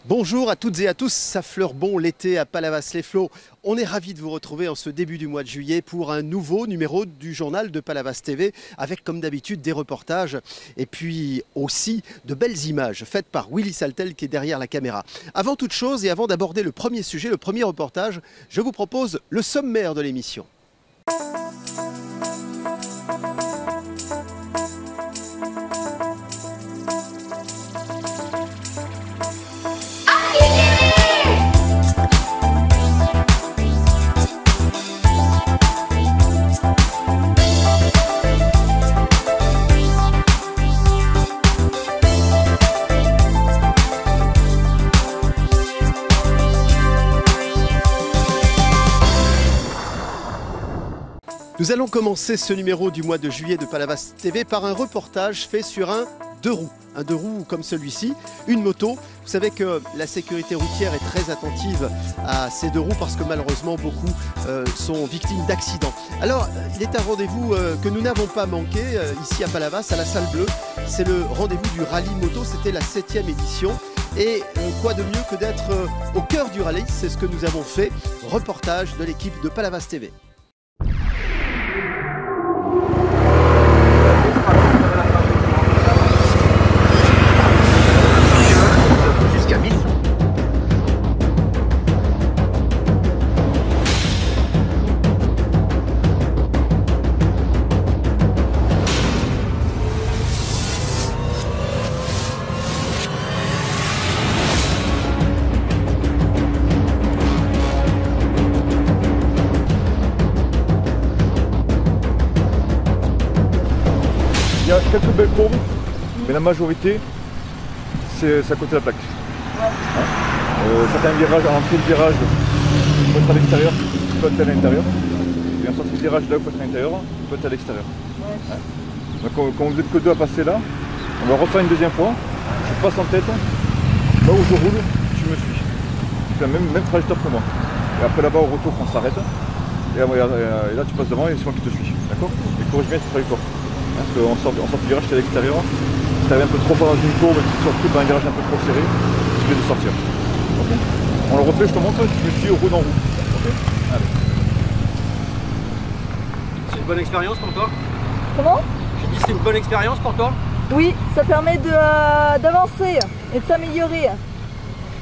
Bonjour à toutes et à tous, ça fleure bon l'été à Palavas-les-Flots. On est ravis de vous retrouver en ce début du mois de juillet pour un nouveau numéro du journal de Palavas TV avec comme d'habitude des reportages et puis aussi de belles images faites par Willy Saltel qui est derrière la caméra. Avant toute chose et avant d'aborder le premier sujet, le premier reportage, je vous propose le sommaire de l'émission. Nous allons commencer ce numéro du mois de juillet de Palavas TV par un reportage fait sur un deux roues. Un deux roues comme celui-ci, une moto. Vous savez que la sécurité routière est très attentive à ces deux roues parce que malheureusement beaucoup sont victimes d'accidents. Alors il est un rendez-vous que nous n'avons pas manqué ici à Palavas, à la Salle Bleue. C'est le rendez-vous du rallye moto, c'était la 7e édition. Et quoi de mieux que d'être au cœur du rallye, c'est ce que nous avons fait. Reportage de l'équipe de Palavas TV. Il y a quelques belles courbes, mais la majorité, c'est à côté de la plaque. Certains virages, en entrée de virage, il faut être à l'extérieur, il faut être à l'intérieur. Et en sortie de virage, là où il faut être à l'intérieur, il faut être à l'extérieur. Donc quand vous êtes que deux à passer là, on va refaire une deuxième fois. Je passe en tête, là où je roule, tu me suis. Tu fais la même trajectoire que moi. Et après là-bas, au retour, on s'arrête. Et là, tu passes devant et c'est moi qui te suis. D'accord? Et corrige bien cette trajectoire. Parce qu'en sortie de virage, tu es à l'extérieur, si tu arrives un peu trop fort dans une courbe et que tu sors par un virage un peu trop serré, tu fais de sortir. Okay, on le refait, je te montre, tu me suis roue dans roue. Okay, c'est une bonne expérience pour toi? Comment? J'ai dit c'est une bonne expérience pour toi? Oui, ça permet d'avancer et de s'améliorer.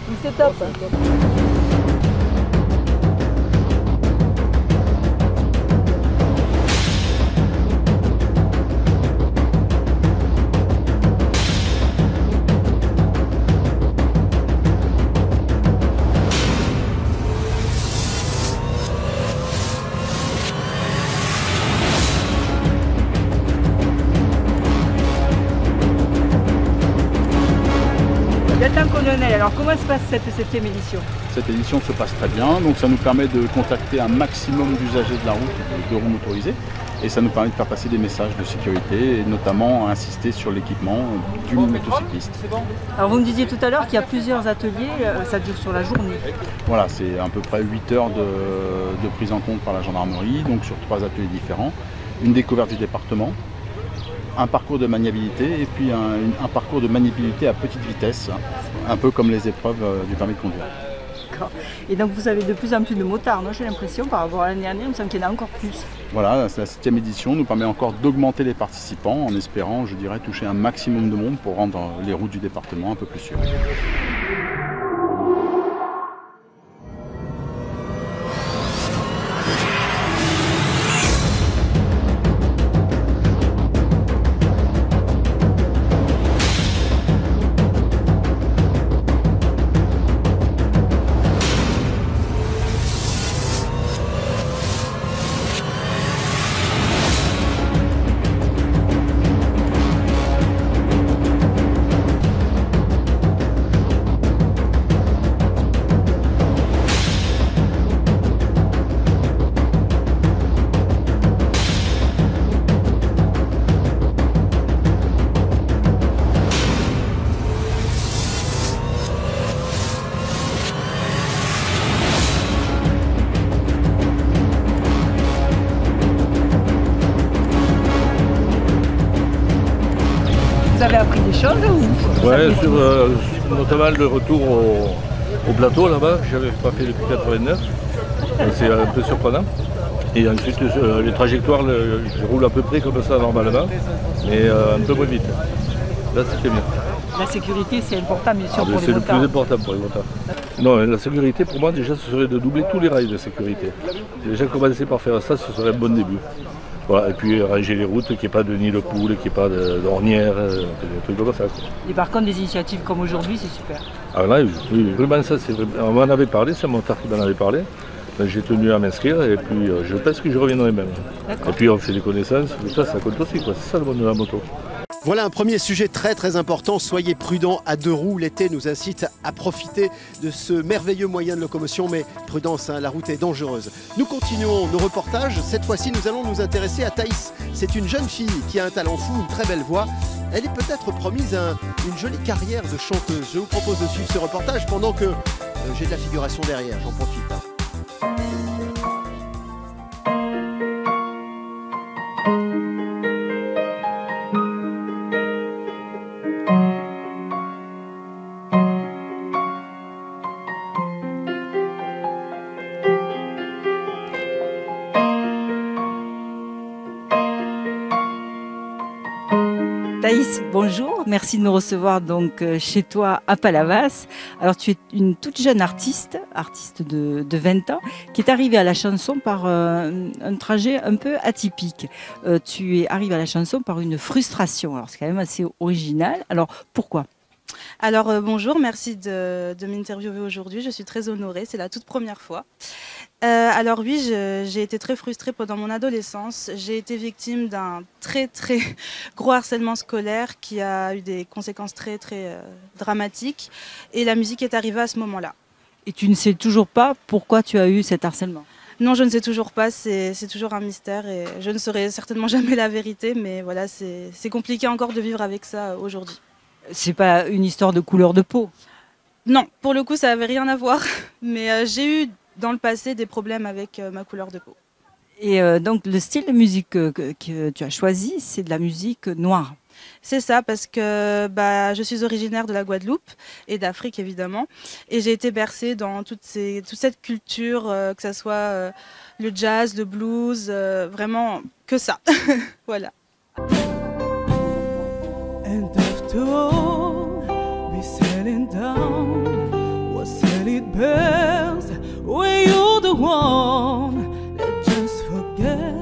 Donc c'est top. Colonel, alors comment se passe cette 7e édition? Cette édition se passe très bien, donc ça nous permet de contacter un maximum d'usagers de la route, de roues motorisées, et ça nous permet de faire passer des messages de sécurité, et notamment insister sur l'équipement du motocycliste. Alors vous me disiez tout à l'heure qu'il y a plusieurs ateliers, ça dure sur la journée. Voilà, c'est à peu près 8 heures de prise en compte par la gendarmerie, donc sur 3 ateliers différents, une découverte du département, un parcours de maniabilité et puis un parcours de maniabilité à petite vitesse, un peu comme les épreuves du permis de conduire. D'accord. Et donc vous avez de plus en plus de motards, j'ai l'impression, par rapport à l'année dernière, il me semble qu'il y en a encore plus. Voilà, la 7e édition nous permet encore d'augmenter les participants en espérant, je dirais, toucher un maximum de monde pour rendre les routes du département un peu plus sûres. Vous avez appris des choses ou Ouais, notamment le retour au plateau là-bas, que je n'avais pas fait depuis 89. C'est un peu surprenant. Et ensuite, les trajectoires, je roule à peu près comme ça normalement, mais un peu moins vite. Là, c'était bien. La sécurité, c'est important, bien sûr, pour les C'est le motards. plus important pour les motards. Non, la sécurité, pour moi, déjà, ce serait de doubler tous les rails de sécurité. Déjà, commencer par faire ça, ce serait un bon début. Voilà, et puis ranger les routes, qu'il n'y ait pas de nid de poule, qu'il n'y ait pas d'ornières, des trucs comme ça. Quoi. Et par contre, des initiatives comme aujourd'hui, c'est super. Ah là, oui, vraiment, ça, c'est vrai. On m'en avait parlé, c'est mon motard qui m'en avait parlé. J'ai tenu à m'inscrire et puis je pense que je reviendrai même. Et puis on fait des connaissances, tout ça, ça compte aussi, quoi. C'est ça le monde de la moto. Voilà un premier sujet très important. Soyez prudents à deux roues. L'été nous incite à profiter de ce merveilleux moyen de locomotion, mais prudence, hein, la route est dangereuse. Nous continuons nos reportages. Cette fois-ci, nous allons nous intéresser à Thaïs. C'est une jeune fille qui a un talent fou, une très belle voix. Elle est peut-être promise à une jolie carrière de chanteuse. Je vous propose de suivre ce reportage pendant que j'ai de la figuration derrière. J'en profite. Thaïs, bonjour, merci de nous recevoir donc chez toi à Palavas. Alors tu es une toute jeune artiste de 20 ans, qui est arrivée à la chanson par un trajet un peu atypique. Tu es arrivée à la chanson par une frustration, alors c'est quand même assez original. Alors pourquoi ? Alors bonjour, merci de m'interviewer aujourd'hui, je suis très honorée, c'est la toute première fois. Alors oui, j'ai été très frustrée pendant mon adolescence. J'ai été victime d'un très gros harcèlement scolaire qui a eu des conséquences très dramatiques. Et la musique est arrivée à ce moment-là. Et tu ne sais toujours pas pourquoi tu as eu cet harcèlement ? Non, je ne sais toujours pas, c'est toujours un mystère et je ne saurai certainement jamais la vérité. Mais voilà, c'est compliqué encore de vivre avec ça aujourd'hui. C'est pas une histoire de couleur de peau ? Non, pour le coup, ça n'avait rien à voir. Mais j'ai eu dans le passé des problèmes avec ma couleur de peau. Et donc le style de musique que tu as choisi, c'est de la musique noire. C'est ça, parce que je suis originaire de la Guadeloupe et d'Afrique évidemment. Et j'ai été bercée dans toute cette culture, que ce soit le jazz, le blues, vraiment que ça. Voilà. And after all, we settling down, what said it best, were you the one, let's just forget,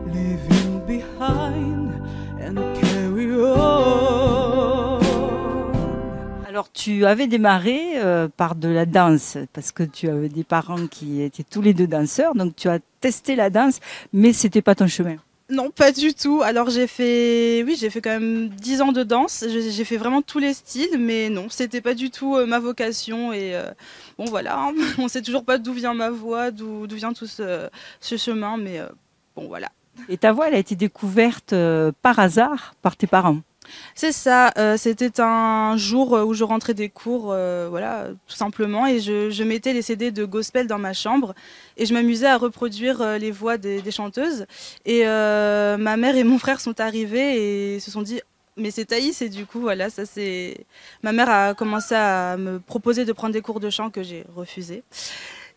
leaving behind and carry on. Alors tu avais démarré par de la danse, parce que tu avais des parents qui étaient tous les deux danseurs, donc tu as testé la danse, mais c'était pas ton chemin. Non, pas du tout. Alors j'ai fait quand même 10 ans de danse. J'ai fait vraiment tous les styles, mais non, c'était pas du tout ma vocation. Et bon voilà, hein, on sait toujours pas d'où vient ma voix, d'où vient tout ce chemin, mais bon voilà. Et ta voix, elle a été découverte par hasard par tes parents. C'est ça, c'était un jour où je rentrais des cours, voilà, tout simplement, et je mettais les CD de gospel dans ma chambre et je m'amusais à reproduire les voix des chanteuses. Et ma mère et mon frère sont arrivés et se sont dit « mais c'est Thaïs » et du coup, voilà, ça c'est... Ma mère a commencé à me proposer de prendre des cours de chant que j'ai refusé.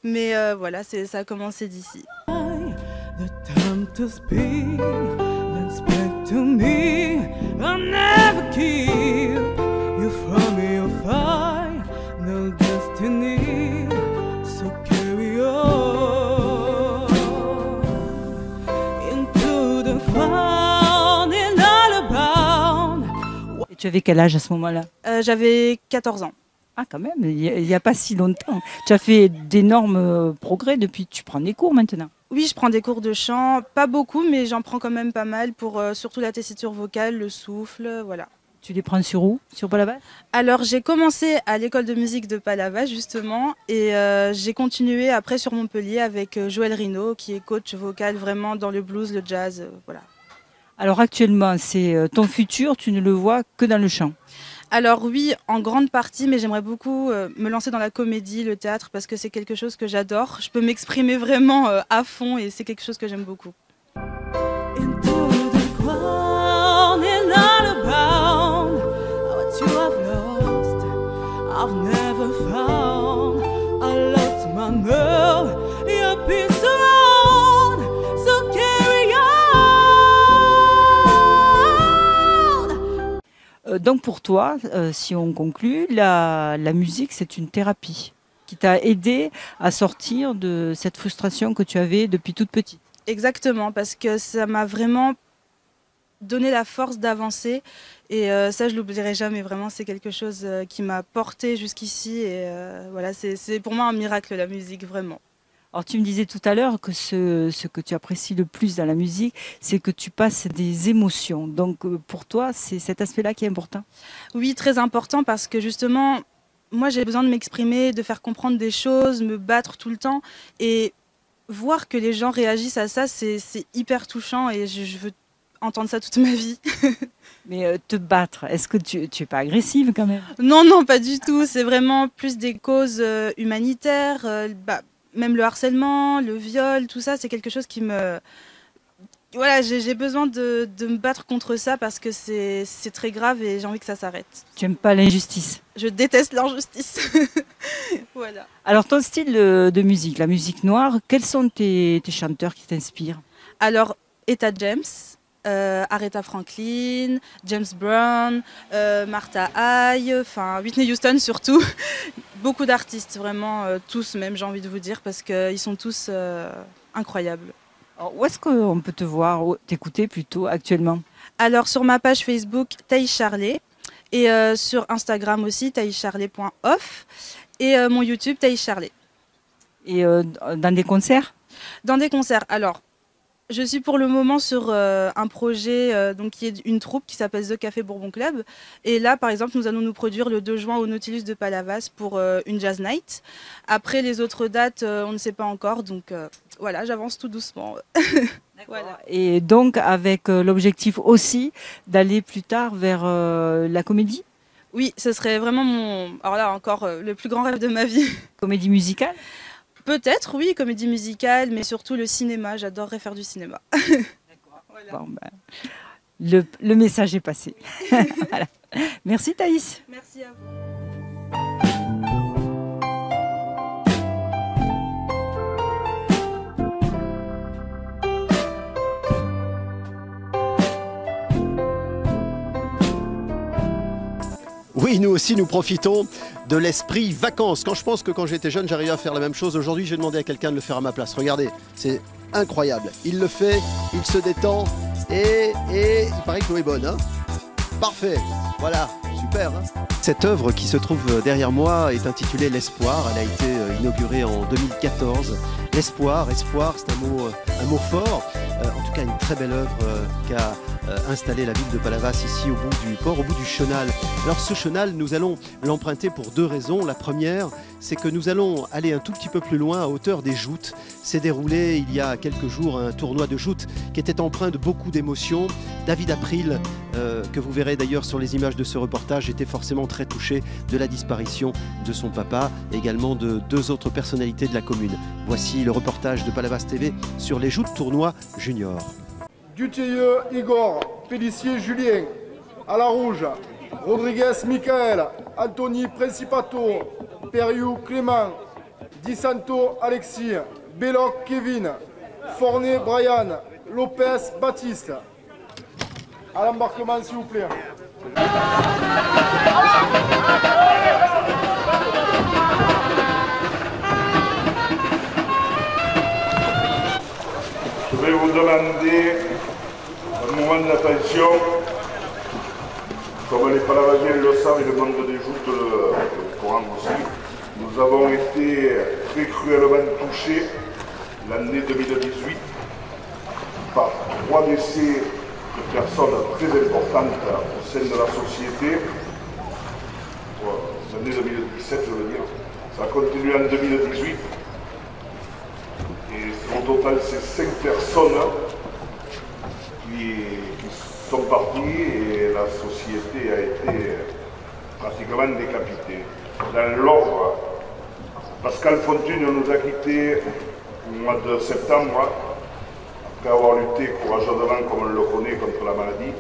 Mais voilà, ça a commencé d'ici. The time to speak, then speak to me. I'll never keep you from your final destiny. So carry on into the cloud and all abound. Et tu avais quel âge à ce moment-là ? J'avais 14 ans. Ah quand même, il n'y a pas si longtemps. Tu as fait d'énormes progrès depuis, tu prends des cours maintenant. Oui, je prends des cours de chant, pas beaucoup, mais j'en prends quand même pas mal pour surtout la tessiture vocale, le souffle, voilà. Tu les prends sur où ? Sur Palavas ? Alors j'ai commencé à l'école de musique de Palavas justement et j'ai continué après sur Montpellier avec Joël Rino qui est coach vocal vraiment dans le blues, le jazz, voilà. Alors actuellement, c'est ton futur, tu ne le vois que dans le chant ? Alors oui, en grande partie, mais j'aimerais beaucoup me lancer dans la comédie, le théâtre, parce que c'est quelque chose que j'adore. Je peux m'exprimer vraiment à fond et c'est quelque chose que j'aime beaucoup. Donc pour toi, si on conclut, la musique, c'est une thérapie qui t'a aidé à sortir de cette frustration que tu avais depuis toute petite. Exactement, parce que ça m'a vraiment donné la force d'avancer. Et ça, je l'oublierai jamais. Vraiment, c'est quelque chose qui m'a porté jusqu'ici. Et voilà, c'est pour moi un miracle, la musique, vraiment. Alors tu me disais tout à l'heure que ce que tu apprécies le plus dans la musique, c'est que tu passes des émotions. Donc pour toi, c'est cet aspect-là qui est important? Oui, très important, parce que justement, moi j'ai besoin de m'exprimer, de faire comprendre des choses, me battre tout le temps. Et voir que les gens réagissent à ça, c'est hyper touchant, et je veux entendre ça toute ma vie. Mais te battre, est-ce que tu es pas agressive quand même? Non, non, pas du tout. C'est vraiment plus des causes humanitaires. Même le harcèlement, le viol, tout ça, c'est quelque chose qui me... Voilà, j'ai besoin de me battre contre ça, parce que c'est très grave et j'ai envie que ça s'arrête. Tu n'aimes pas l'injustice? Je déteste l'injustice. Voilà. Alors ton style de musique, la musique noire, quels sont tes chanteurs qui t'inspirent? Alors, Etta James, Aretha Franklin, James Brown, Martha Haye, enfin Whitney Houston surtout. Beaucoup d'artistes, vraiment, tous même, j'ai envie de vous dire, parce qu'ils sont tous incroyables. Alors, où est-ce qu'on peut te voir, t'écouter plutôt actuellement? Alors sur ma page Facebook, Thaïs Charlet, et sur Instagram aussi, thaïscharlet.off, et mon YouTube, Thaïs Charlet. Et dans des concerts? Dans des concerts, alors... Je suis pour le moment sur un projet donc, qui est une troupe qui s'appelle The Café Bourbon Club. Et là, par exemple, nous allons nous produire le 2 juin au Nautilus de Palavas pour une jazz night. Après, les autres dates, on ne sait pas encore. Donc voilà, j'avance tout doucement. Voilà. Et donc, avec l'objectif aussi d'aller plus tard vers la comédie? Oui, ce serait vraiment alors là, encore le plus grand rêve de ma vie. Comédie musicale? Peut-être, oui, comédie musicale, mais surtout le cinéma. J'adorerais faire du cinéma. D'accord. Voilà. Bon, le message est passé. Voilà. Merci Thaïs. Merci à vous. Oui, nous aussi, nous profitons de l'esprit vacances. Quand je pense que quand j'étais jeune, j'arrivais à faire la même chose. Aujourd'hui, j'ai demandé à quelqu'un de le faire à ma place. Regardez, c'est incroyable. Il le fait, il se détend et il paraît que l'eau est bonne. Hein, parfait. Voilà, super. Hein. Cette œuvre qui se trouve derrière moi est intitulée L'Espoir. Elle a été inaugurée en 2014. L'espoir, c'est un mot fort. En tout cas, une très belle œuvre qu'a installée la ville de Palavas ici au bout du port, au bout du chenal. Alors ce chenal, nous allons l'emprunter pour deux raisons. La première, c'est que nous allons aller un tout petit peu plus loin à hauteur des joutes. S'est déroulé il y a quelques jours un tournoi de joutes qui était empreint de beaucoup d'émotions. David April, que vous verrez d'ailleurs sur les images de ce reportage, était forcément très touché de la disparition de son papa, également de deux autres personnalités de la commune. Voici le reportage de Palavas TV sur les joutes tournois juniors. Dutilleux Igor, Pélissier Julien, à la rouge, Rodriguez Michael, Anthony Principato, Periou Clément, Di Santo Alexis, Belloc Kevin, Forné Brian, Lopez Baptiste. À l'embarquement s'il vous plaît. Je vais vous demander un moment d'attention. Comme les Palavasiens le savent et le monde des joutes le courant aussi, nous avons été très cruellement touchés l'année 2018 par 3 décès de personnes très importantes au sein de la société. L'année 2017, je veux dire. Ça a continué en 2018. Et au total, c'est 5 personnes qui sont parties et la société a été pratiquement décapitée. Dans l'ordre, Pascal Fontune nous a quittés au mois de septembre, après avoir lutté courageusement, comme on le connaît, contre la maladie.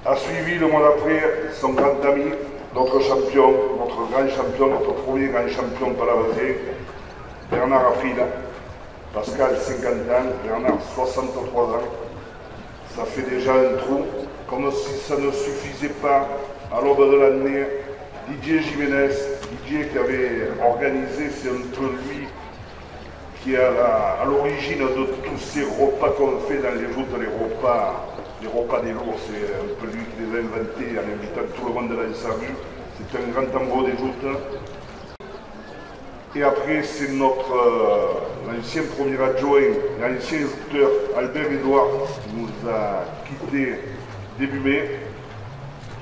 A suivi le mois d'après son grand ami, notre champion, notre grand champion, notre premier grand champion palavasien, Bernard Affila. Pascal, 50 ans, Bernard, 63 ans. ça fait déjà un trou. Comme si ça ne suffisait pas, à l'aube de l'année, Didier Jiménez, Didier qui avait organisé, c'est un peu lui qui est à l'origine de tous ces repas qu'on fait dans les joutes, les repas des lourds, c'est un peu lui qui les a inventés en invitant tout le monde dans sa vie. C'est un grand tambour des joutes. Et après, c'est l'ancien premier adjoint, l'ancien jouteur Albert Edouard qui nous a quittés début mai.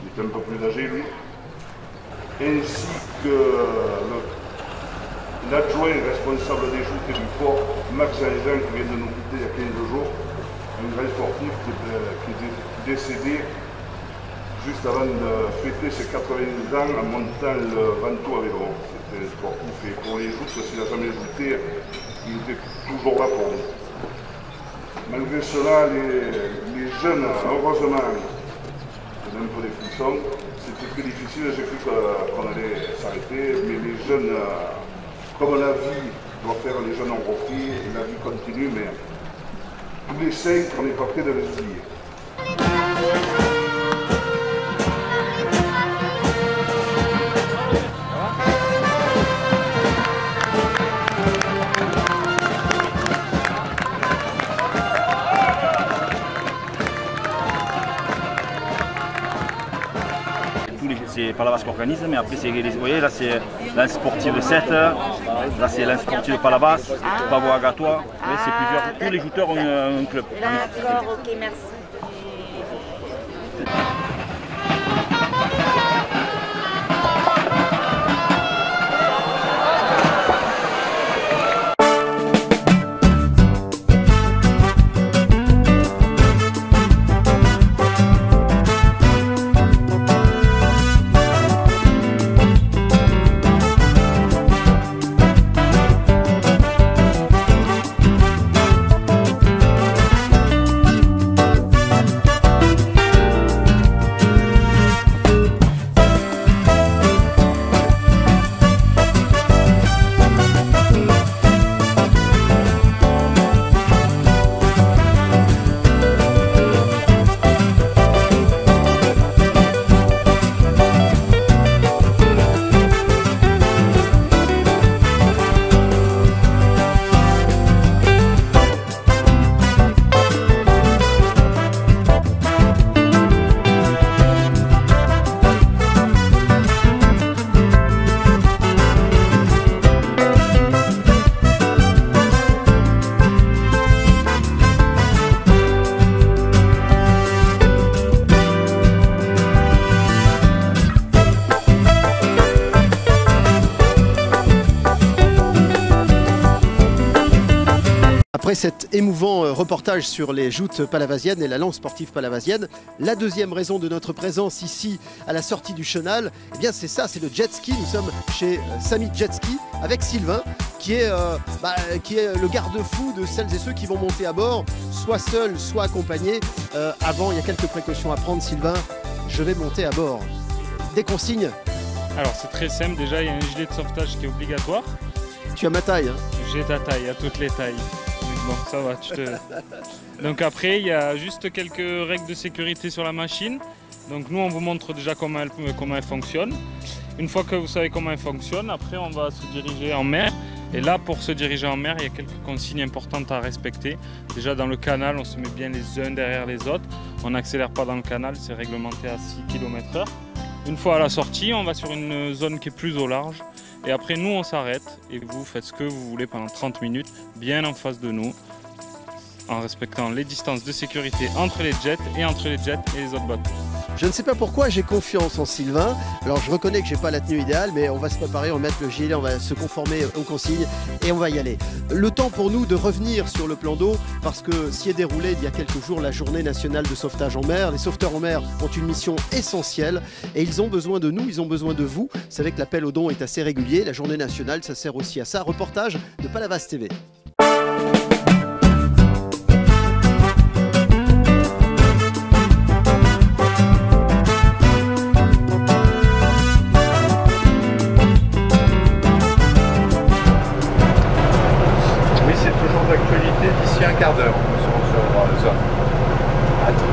Il est un peu plus âgé lui. Ainsi que l'adjoint responsable des joutes et du port, Max Jean, qui vient de nous quitter il y a 15 jours. Un grand sportif qui est décédé juste avant de fêter ses 80 ans en montant le Ventoux à vélo. C'était un sportif et pour les joutes, s'il n'a jamais joué, il était toujours là pour nous. Malgré cela, les jeunes, heureusement, c'est un peu des frissons. C'était très difficile, j'ai cru qu'on allait s'arrêter, mais les jeunes, comme la vie doit faire, les jeunes ont repris et la vie continue, mais tous les 5, on n'est pas prêt de les oublier. C'est Palavas qui organise, mais après, vous voyez, là c'est l'un sportif de 7, là c'est l'un sportif de Palavas, Pavo Agatois, c'est plusieurs, tous les jouteurs ont un club. D'accord, ok, merci. Après cet émouvant reportage sur les joutes palavasiennes et la langue sportive palavasienne, la deuxième raison de notre présence ici à la sortie du chenal, eh bien c'est ça, c'est le jet ski. Nous sommes chez Samy Jet Ski avec Sylvain qui est le garde-fou de celles et ceux qui vont monter à bord, soit seuls, soit accompagnés. Avant, il y a quelques précautions à prendre. Sylvain, je vais monter à bord. Des consignes? Alors c'est très simple, déjà il y a un gilet de sauvetage qui est obligatoire. Tu as ma taille, hein? J'ai ta taille, à toutes les tailles. Bon, ça va, Donc après, il y a juste quelques règles de sécurité sur la machine. Donc nous, on vous montre déjà comment elle fonctionne. Une fois que vous savez comment elle fonctionne, après on va se diriger en mer. Et là, pour se diriger en mer, il y a quelques consignes importantes à respecter. Déjà dans le canal, on se met bien les uns derrière les autres. On n'accélère pas dans le canal, c'est réglementé à 6 km/h. Une fois à la sortie, on va sur une zone qui est plus au large. Et après, nous, on s'arrête et vous faites ce que vous voulez pendant 30 minutes, bien en face de nous, en respectant les distances de sécurité entre les jets et entre les jets et les autres bateaux. Je ne sais pas pourquoi j'ai confiance en Sylvain. Alors je reconnais que j'ai pas la tenue idéale, mais on va se préparer, on va mettre le gilet, on va se conformer aux consignes et on va y aller. Le temps pour nous de revenir sur le plan d'eau, parce que s'y est déroulé il y a quelques jours la journée nationale de sauvetage en mer. Les sauveteurs en mer ont une mission essentielle et ils ont besoin de nous, ils ont besoin de vous. Vous savez que l'appel aux dons est assez régulier. La journée nationale, ça sert aussi à ça. Reportage de Palavas TV. D'ici un quart d'heure, on se retrouve dans la zone.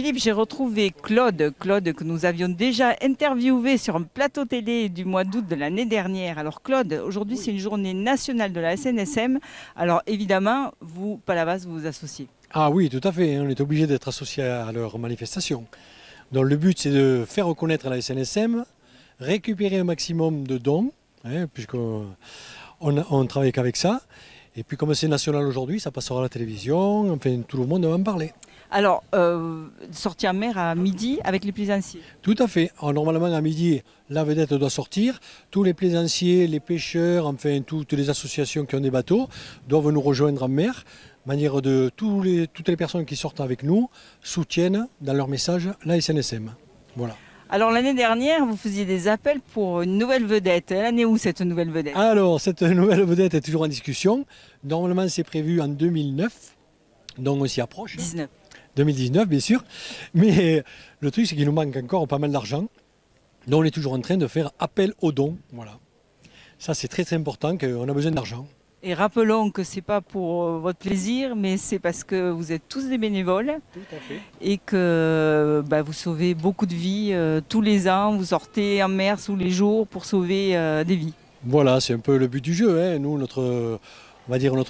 Philippe, j'ai retrouvé Claude que nous avions déjà interviewé sur un plateau télé du mois d'août de l'année dernière. Alors Claude, aujourd'hui c'est une journée nationale de la SNSM. Alors évidemment, vous, Palavas, vous vous associez. Ah oui, tout à fait, on est obligé d'être associé à leur manifestation. Donc le but c'est de faire reconnaître la SNSM, récupérer un maximum de dons, puisqu'on travaille qu'avec ça. Et puis comme c'est national aujourd'hui, ça passera à la télévision, enfin tout le monde va en parler. Alors, sortie en mer à midi avec les plaisanciers. Tout à fait. Alors, normalement à midi, la vedette doit sortir. Tous les plaisanciers, les pêcheurs, enfin toutes les associations qui ont des bateaux doivent nous rejoindre en mer. Manière de toutes les personnes qui sortent avec nous soutiennent dans leur message la SNSM. Voilà. Alors l'année dernière, vous faisiez des appels pour une nouvelle vedette. Elle en est où cette nouvelle vedette? Alors cette nouvelle vedette est toujours en discussion. Normalement c'est prévu en 2009, donc on s'y approche. 2019 bien sûr. Mais le truc c'est qu'il nous manque encore pas mal d'argent. Donc on est toujours en train de faire appel aux dons. Voilà. Ça c'est très important qu'on a besoin d'argent. Et rappelons que ce n'est pas pour votre plaisir, mais c'est parce que vous êtes tous des bénévoles. Tout à fait. Et que vous sauvez beaucoup de vies tous les ans. Vous sortez en mer tous les jours pour sauver des vies. Voilà, c'est un peu le but du jeu. Nous, notre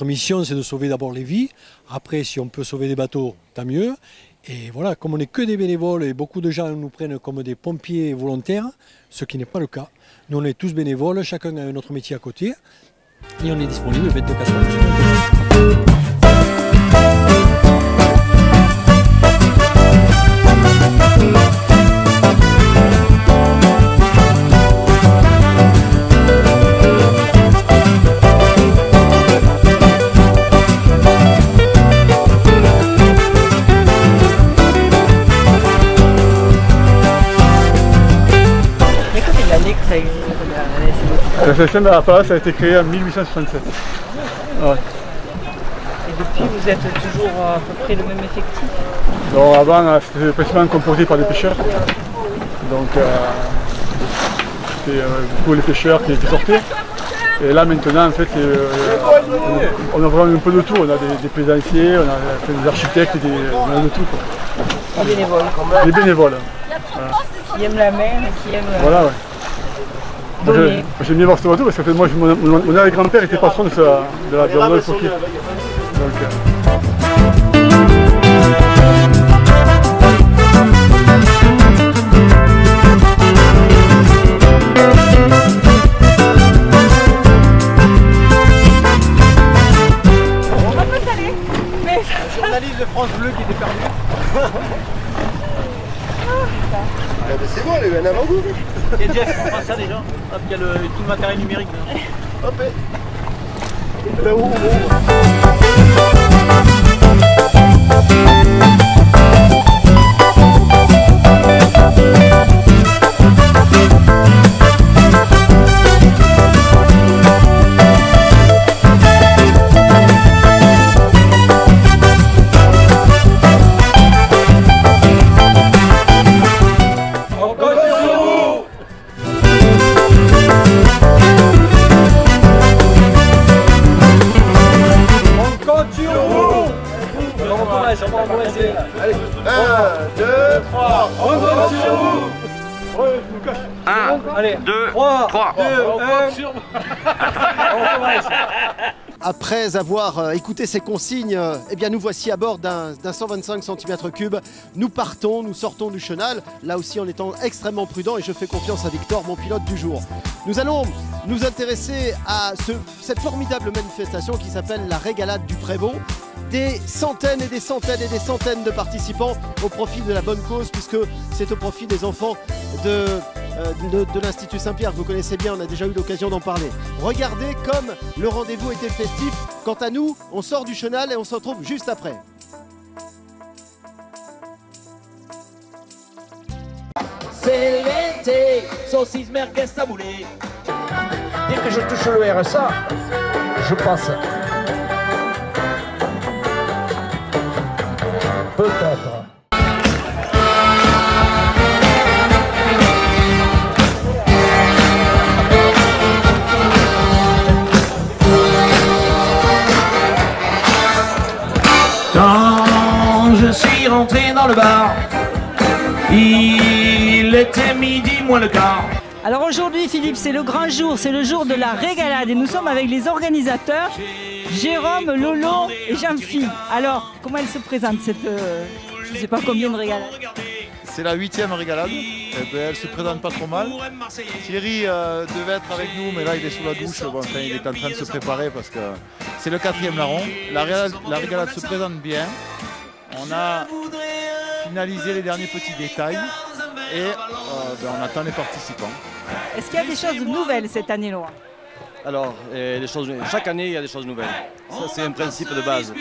mission, c'est de sauver d'abord les vies. Après, si on peut sauver des bateaux, tant mieux. Et voilà, comme on n'est que des bénévoles et beaucoup de gens nous prennent comme des pompiers volontaires, ce qui n'est pas le cas. Nous, on est tous bénévoles, chacun a notre métier à côté. Et on est disponible 24 heures sur 24. La SNSM à Palavas a été créée en 1867. Ouais. Et depuis, vous êtes toujours à peu près le même effectif? Donc avant, c'était principalement composé par des pêcheurs. Donc c'était beaucoup les pêcheurs qui sortaient. Et là maintenant, en fait, on a vraiment un peu de tout. On a des plaisanciers, on a des architectes, on a de tout. Des bénévoles. Des bénévoles. Voilà. Qui aiment la mer et qui aiment... Voilà, ouais. J'aime bien voir ce bateau parce que moi, mon arrière-grand-père était patron de la randonnée Fauquier. On va pas s'aller. Mais... Le journaliste de France Bleu qui était perdu. C'est bon, il y a un avant-goût. Et Jeff, on prend ça déjà. Hop, il y a tout le matériel numérique. Là. Hop. Là-haut. Allez, 1, 2, 3, on compte sur vous. Ouais, je me cache. 1, 2, 3, 2, 1. Après avoir écouté ces consignes, eh bien nous voici à bord d'un 125 cm3. Nous partons, nous sortons du chenal, là aussi en étant extrêmement prudent et je fais confiance à Victor, mon pilote du jour. Nous allons nous intéresser à cette formidable manifestation qui s'appelle la Régalade du Prévost. Des centaines et des centaines et des centaines de participants au profit de la bonne cause, puisque c'est au profit des enfants de l'Institut Saint-Pierre, que vous connaissez bien, on a déjà eu l'occasion d'en parler. Regardez comme le rendez-vous était festif. Quant à nous, on sort du chenal et on se retrouve juste après. C'est l'été, saucisse merguez taboulé. Dès que je touche le RSA, je passe. Peut-être. Quand je suis rentré dans le bar, Il était midi moins le quart. Alors aujourd'hui, Philippe, c'est le grand jour, c'est le jour de la régalade et nous sommes avec les organisateurs, Jérôme, Lolo et Jean-Phi. Alors, comment elle se présente cette, je ne sais pas combien de régalades? C'est la 8e régalade, elle se présente pas trop mal. Thierry devait être avec nous, mais là il est sous la douche, bon, enfin, il est en train de se préparer parce que c'est le 4e larron. La régalade se présente bien, on a finalisé les derniers petits détails et on attend les participants. Est-ce qu'il y a des choses nouvelles cette année, Laurent? Alors, chaque année il y a des choses nouvelles, ça c'est un principe de base.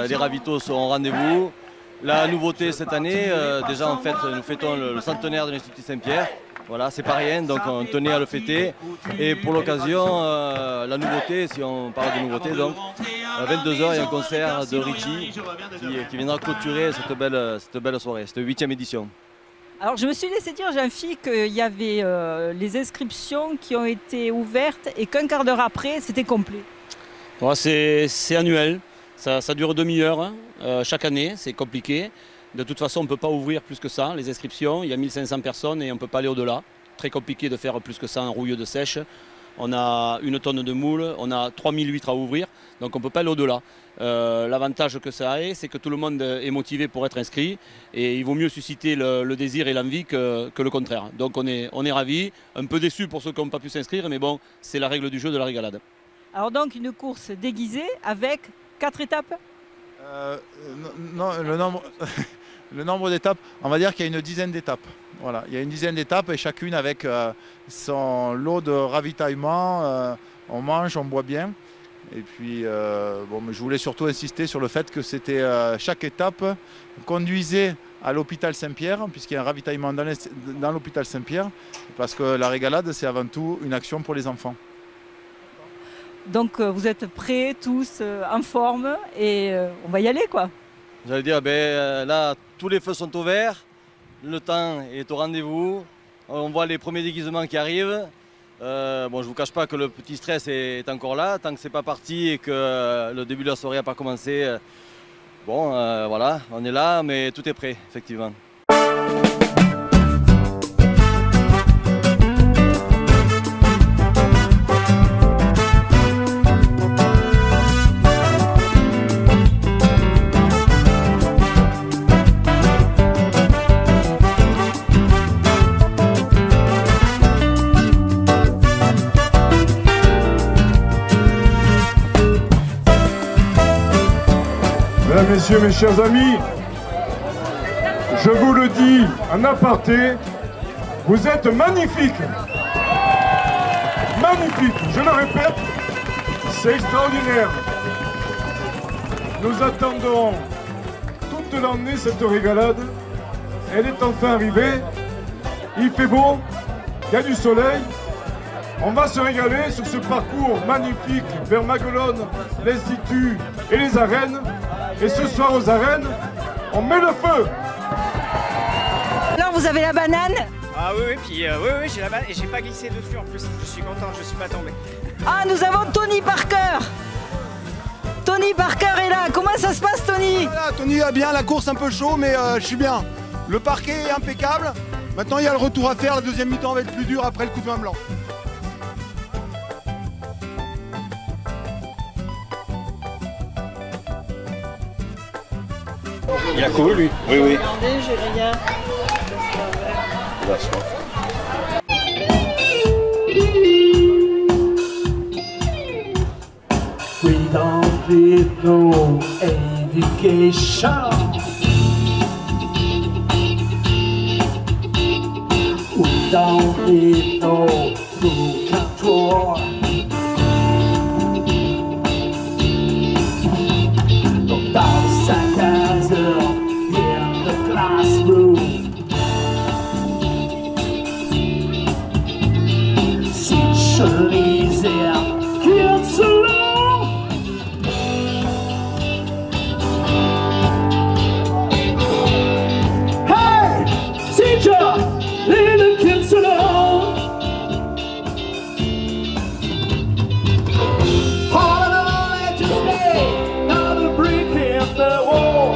Les ravitaux sont au rendez-vous. La nouveauté cette année, déjà en fait, nous fêtons le centenaire de l'Institut Saint-Pierre. Voilà, c'est pas rien, donc on tenait à le fêter. Et pour l'occasion, la nouveauté, si on parle de nouveauté, donc à 22h, il y a un concert de Richie qui viendra clôturer cette belle soirée, cette 8e édition. Alors je me suis laissé dire, Jean-Phi, qu'il y avait les inscriptions qui ont été ouvertes et qu'un quart d'heure après, c'était complet. Ouais, c'est annuel. Ça dure demi-heure hein, chaque année, c'est compliqué. De toute façon, on ne peut pas ouvrir plus que ça, les inscriptions. Il y a 1500 personnes et on ne peut pas aller au-delà. Très compliqué de faire plus que ça en rouille de sèche. On a 1 tonne de moules, on a 3000 huîtres à ouvrir, donc on ne peut pas aller au-delà. L'avantage que ça a, c'est que tout le monde est motivé pour être inscrit et il vaut mieux susciter le désir et l'envie que le contraire. Donc on est ravis, un peu déçus pour ceux qui n'ont pas pu s'inscrire, mais bon, c'est la règle du jeu de la régalade. Alors donc une course déguisée avec 4 étapes? Non, le nombre d'étapes, on va dire qu'il y a une dizaine d'étapes. Voilà, il y a une dizaine d'étapes et chacune avec son lot de ravitaillement. On mange, on boit bien. Et puis, bon, mais je voulais surtout insister sur le fait que c'était chaque étape conduisait à l'hôpital Saint-Pierre, puisqu'il y a un ravitaillement dans l'hôpital Saint-Pierre, parce que la régalade, c'est avant tout une action pour les enfants. Donc vous êtes prêts tous, en forme, et on va y aller quoi. J'allais dire, là tous les feux sont ouverts, le temps est au rendez-vous, on voit les premiers déguisements qui arrivent. Bon, je ne vous cache pas que le petit stress est encore là, tant que c'est pas parti et que le début de la soirée n'a pas commencé. Bon, voilà, on est là, mais tout est prêt, effectivement. Mesdames, Messieurs, mes chers amis, je vous le dis en aparté, vous êtes magnifiques. Magnifiques, je le répète, c'est extraordinaire. Nous attendons toute l'année cette régalade. Elle est enfin arrivée. Il fait beau, il y a du soleil. On va se régaler sur ce parcours magnifique vers Maguelone, l'Institut et les arènes. Et ce soir aux arènes, on met le feu. Alors vous avez la banane? Ah oui, puis oui, j'ai la banane et j'ai pas glissé dessus en plus. Je suis content, je suis pas tombé. Ah, nous avons Tony Parker. Tony Parker est là. Comment ça se passe, Tony? Voilà, Tony va bien, la course un peu chaud, mais je suis bien. Le parquet est impeccable. Maintenant, il y a le retour à faire. La deuxième mi-temps va être plus dur après le coup de main blanc. Il a couru lui? Oui, oui. Regardez, j'ai rien. Il a soif. We don't need no education. We don't need no full control. Dans 5 heures in the classroom. Si je lisais kids alone. Hey, teacher, leave the kids alone. All alone, just stay. Another brick in the wall.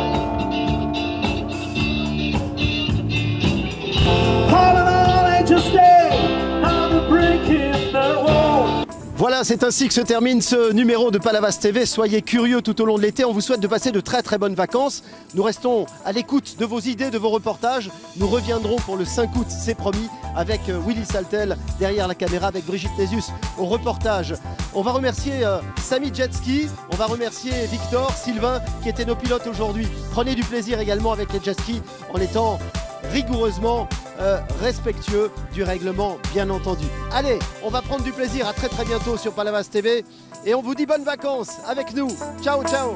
Voilà, c'est ainsi que se termine ce numéro de Palavas TV. Soyez curieux tout au long de l'été. On vous souhaite de passer de très très bonnes vacances. Nous restons à l'écoute de vos idées, de vos reportages. Nous reviendrons pour le 5 août, c'est promis, avec Willy Saltel derrière la caméra, avec Brigitte Nézus au reportage. On va remercier Samy Jetski, on va remercier Victor, Sylvain qui étaient nos pilotes aujourd'hui. Prenez du plaisir également avec les jet-skis en étant rigoureusement respectueux du règlement, bien entendu. Allez, on va prendre du plaisir. À très très bientôt sur Palavas TV et on vous dit bonnes vacances avec nous. Ciao, ciao.